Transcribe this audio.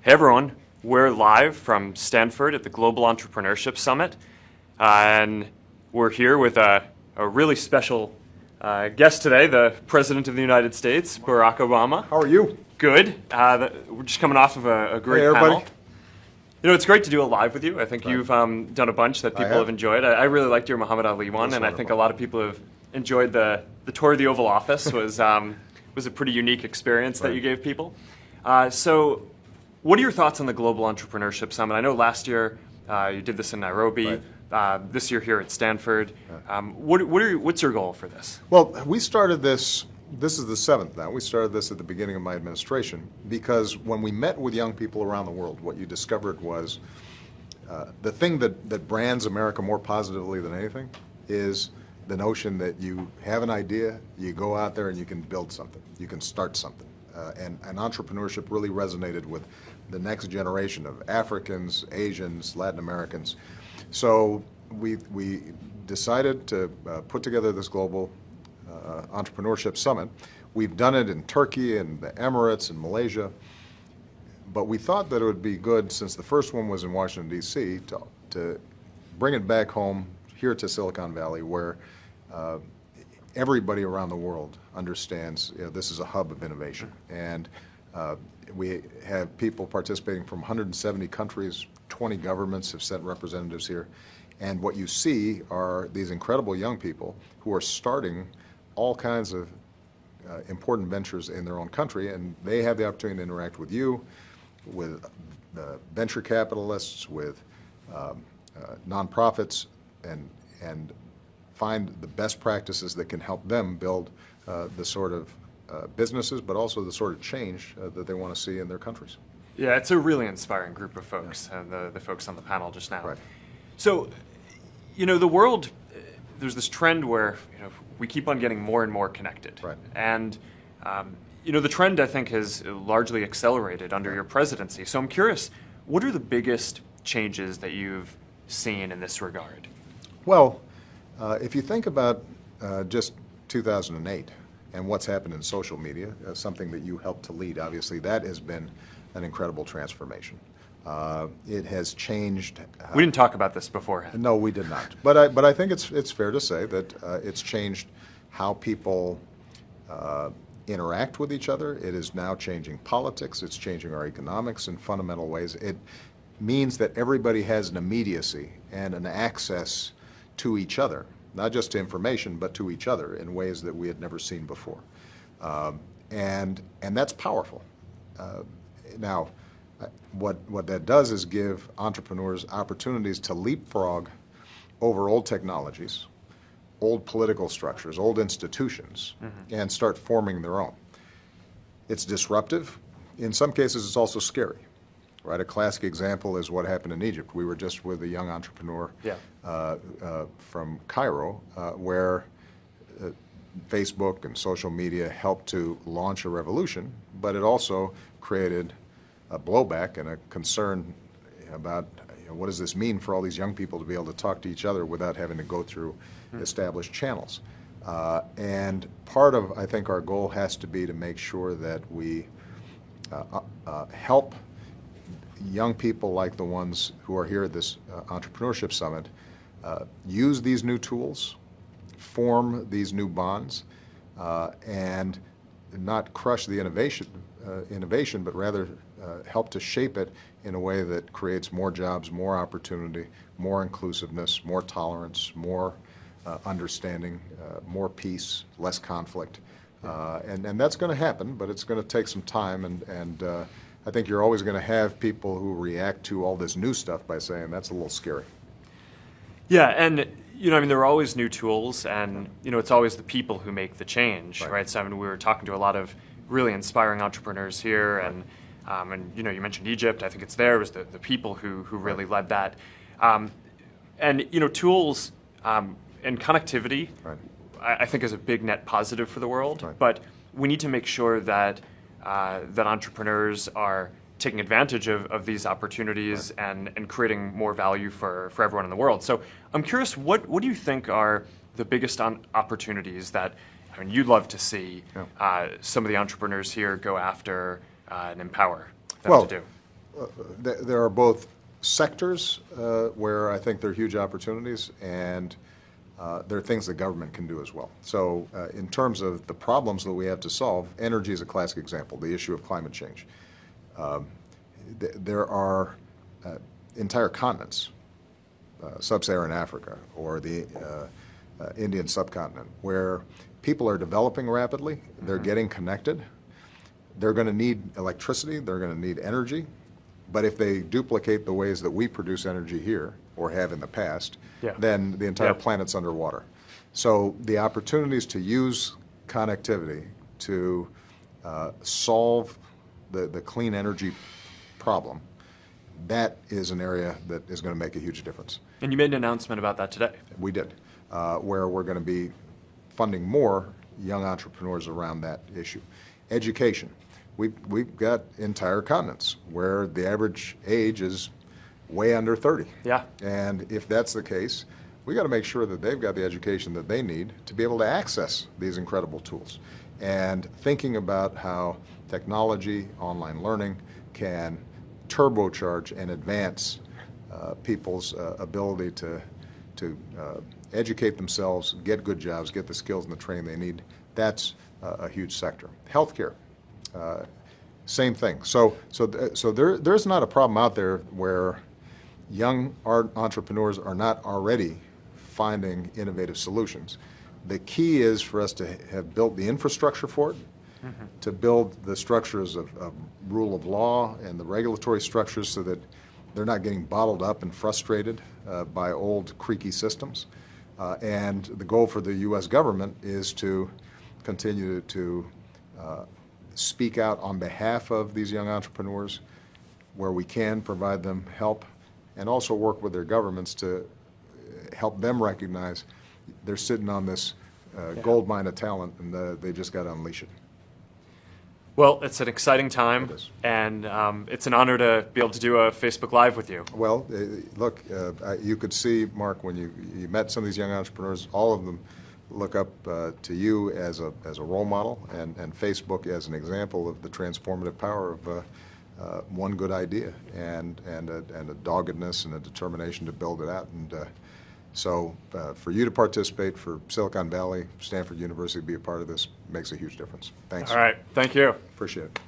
Hey everyone, we're live from Stanford at the Global Entrepreneurship Summit, and we're here with a really special guest today, the President of the United States, Barack Obama. How are you? Good. We're just coming off of a great panel. You know, it's great to do a live with you. I think you've done a bunch that people have enjoyed. I really liked your Muhammad Ali one, and I think a lot of people have enjoyed the tour of the Oval Office. Was a pretty unique experience that you gave people. So, what are your thoughts on the Global Entrepreneurship Summit? I know last year you did this in Nairobi. This year here at Stanford. What's your goal for this? Well, we started this. This is the seventh now. We started this at the beginning of my administration because when we met with young people around the world, what you discovered was the thing that brands America more positively than anything is the notion that you have an idea, you go out there and you can build something, you can start something. And entrepreneurship really resonated with the next generation of Africans, Asians, Latin Americans. So we decided to put together this Global Entrepreneurship Summit. We've done it in Turkey and the Emirates and Malaysia, but we thought that it would be good, since the first one was in Washington, D.C., to bring it back home here to Silicon Valley, where everybody around the world understands this is a hub of innovation. And we have people participating from 170 countries, 20 governments have sent representatives here. And what you see are these incredible young people who are starting all kinds of important ventures in their own country, and they have the opportunity to interact with you, with venture capitalists, with nonprofits, and find the best practices that can help them build the sort of businesses, but also the sort of change that they want to see in their countries. Yeah, it's a really inspiring group of folks, the folks on the panel just now. Right. So, you know, the world, there's this trend where we keep on getting more and more connected. Right. And, the trend, I think, has largely accelerated under your presidency. So I'm curious, what are the biggest changes that you've seen in this regard? Well, if you think about just 2008 and what's happened in social media, something that you helped to lead, obviously, that has been an incredible transformation. It has changed. We didn't talk about this beforehand. No, we did not. But I think it's fair to say that it's changed how people interact with each other. It is now changing politics. It's changing our economics in fundamental ways. It means that everybody has an immediacy and an access to each other, not just to information, but to each other in ways that we had never seen before. And that's powerful. Now, what that does is give entrepreneurs opportunities to leapfrog over old technologies, old political structures, old institutions, and start forming their own. It's disruptive. In some cases, it's also scary. Right, a classic example is what happened in Egypt. We were just with a young entrepreneur from Cairo, where Facebook and social media helped to launch a revolution, but it also created a blowback and a concern about what does this mean for all these young people to be able to talk to each other without having to go through established channels. And part of, I think, our goal has to be to make sure that we help young people like the ones who are here at this Entrepreneurship Summit use these new tools, form these new bonds, and not crush the innovation, but rather help to shape it in a way that creates more jobs, more opportunity, more inclusiveness, more tolerance, more understanding, more peace, less conflict. And that's going to happen, but it's going to take some time, and I think you're always going to have people who react to all this new stuff by saying that's a little scary. Yeah, and there are always new tools, and it's always the people who make the change, right? So we were talking to a lot of really inspiring entrepreneurs here, and you mentioned Egypt. I think it's there. It was the people who really led that, and tools and connectivity. I think is a big net positive for the world, but we need to make sure that entrepreneurs are taking advantage of these opportunities and creating more value for everyone in the world. So I'm curious, what do you think are the biggest opportunities that you'd love to see some of the entrepreneurs here go after and empower them to do? there are both sectors where I think there are huge opportunities, and there are things the government can do as well. So in terms of the problems that we have to solve, energy is a classic example, the issue of climate change. There are entire continents, sub-Saharan Africa or the Indian subcontinent, where people are developing rapidly, they're getting connected, they're going to need electricity, they're going to need energy, but if they duplicate the ways that we produce energy here, or have in the past, then the entire planet's underwater. So the opportunities to use connectivity to solve the clean energy problem, that is an area that is going to make a huge difference. And you made an announcement about that today. We did, where we're going to be funding more young entrepreneurs around that issue. Education. We've got entire continents where the average age is way under 30. Yeah. And if that's the case, we got to make sure that they've got the education that they need to be able to access these incredible tools. And thinking about how technology, online learning can turbocharge and advance people's ability to educate themselves, get good jobs, get the skills and the training they need, that's a huge sector. Healthcare. Same thing. So there's not a problem out there where young entrepreneurs are not already finding innovative solutions. The key is for us to have built the infrastructure for it, to build the structures of rule of law and the regulatory structures so that they're not getting bottled up and frustrated by old creaky systems. And the goal for the U.S. government is to continue to speak out on behalf of these young entrepreneurs where we can, provide them help, and also work with their governments to help them recognize they're sitting on this gold mine of talent, and they just got to unleash it. Well, it's an exciting time, It is. and it's an honor to be able to do a Facebook Live with you. Well, look, you could see, Mark, when you met some of these young entrepreneurs, all of them look up to you as a role model, and Facebook as an example of the transformative power of one good idea and a doggedness and a determination to build it out. And so for you to participate, for Silicon Valley, Stanford University to be a part of this makes a huge difference. Thanks. All right. Thank you. Appreciate it.